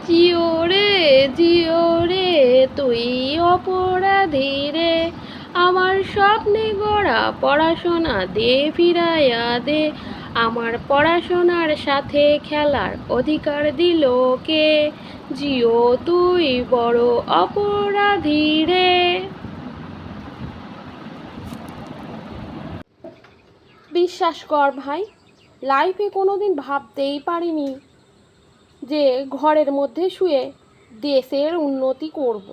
জিও রে জিও রে তুই অপরাধী রে, আমার স্বপ্নে গড়া পড়াশোনা দে ফিরাইয়া দে, আমার পড়াশোনার সাথে খেলার অধিকার দিল কে? জিও তুই বড় অপরাধী রে। বিশ্বাস কর ভাই, লাইফে কোনোদিন ভাবতেই পারিনি যে ঘরের মধ্যে শুয়ে দেশের উন্নতি করব।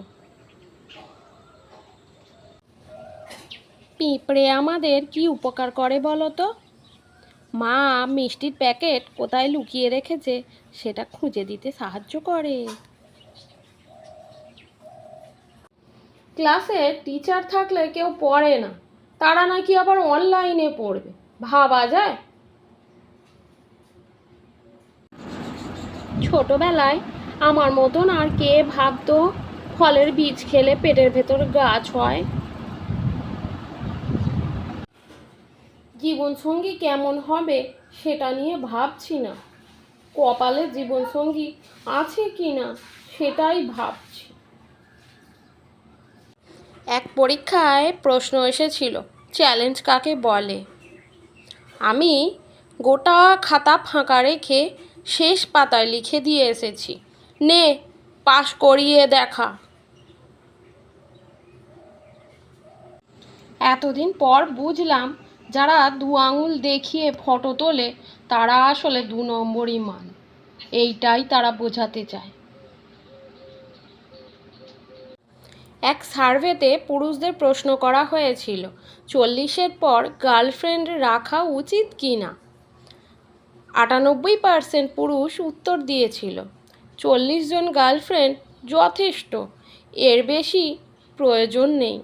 পিঁপড়ে আমাদের কি উপকার করে বলো তো? মা মিষ্টির প্যাকেট কোথায় লুকিয়ে রেখেছে সেটা খুঁজে দিতে সাহায্য করে। ক্লাসে টিচার থাকলে কেউ পড়ে না, তারা নাকি আবার অনলাইনে পড়বে, ভাবা যায়? ছোটবেলায় আমার মতন আর কে ভাবতো ফলের বীজ খেলে পেটের ভেতর গাছ হয়? জীবনসঙ্গী কেমন হবে সেটা নিয়ে ভাবছি না, কপালে জীবনসঙ্গী আছে কি না সেটাই ভাবছি। এক পরীক্ষায় প্রশ্ন এসেছিল, চ্যালেঞ্জ কাকে বলে? আমি গোটা খাতা ফাঁকা রেখে শেষ পাতায় লিখে দিয়ে এসেছি, নে পাশ করিয়ে দেখা। এতদিন পর বুঝলাম, যারা 2 আঙুল দেখিয়ে ফটো তোলে তারা আসলে 2 নম্বরই মান, এইটাই তারা বোঝাতে চায়। এক সার্ভেতে পুরুষদের প্রশ্ন করা হয়েছিল, 40-এর পর গার্লফ্রেন্ড রাখা উচিত কি না। 98% পুরুষ উত্তর দিয়েছিল 40 জন গার্লফ্রেন্ড যথেষ্ট, এর বেশি প্রয়োজন নেই।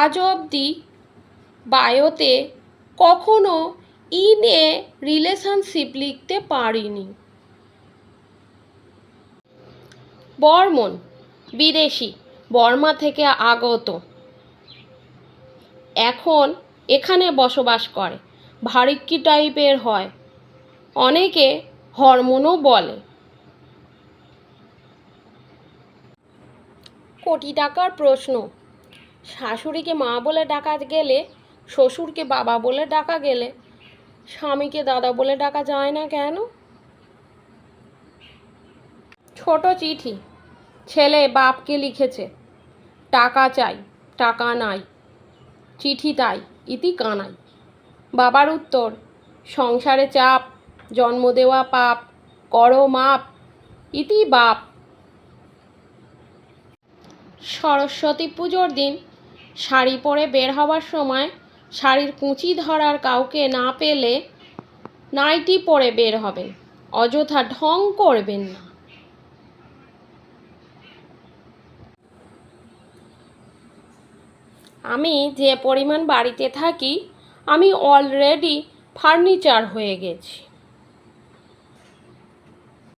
আজ অবধি বায়োতে কখনো ইন এ রিলেশনশিপ লিখতে পারিনি। বর্মন বিদেশি, বর্মা থেকে আগত, এখন এখানে বসবাস করে, ভারিক্কি টাইপের হয়, অনেকে হরমোনও বলে। কোটি টাকার প্রশ্ন, শাশুড়িকে মা বলে ডাকা গেলে, শ্বশুরকে বাবা বলে ডাকা গেলে, স্বামীকে দাদা বলে ডাকা যায় না কেন? ছোট চিঠি, ছেলে বাপকে লিখেছে, টাকা চাই, টাকা নাই, চিঠি তাই, ইতি কানাই। বাবার উত্তর, সংসারে চাপ, জন্ম দেওয়া পাপ, করো মাপ, ইতি বাপ। সরস্বতী পুজোর দিন শাড়ি পরে বের হওয়ার সময় শাড়ির কুঁচি ধরার কাউকে না পেলে নাইটি পরে বের হবেন, অযথা ঢং করবেন না। আমি যে পরিমাণ বাড়িতে থাকি, আমি অলরেডি ফার্নিচার হয়ে গেছি।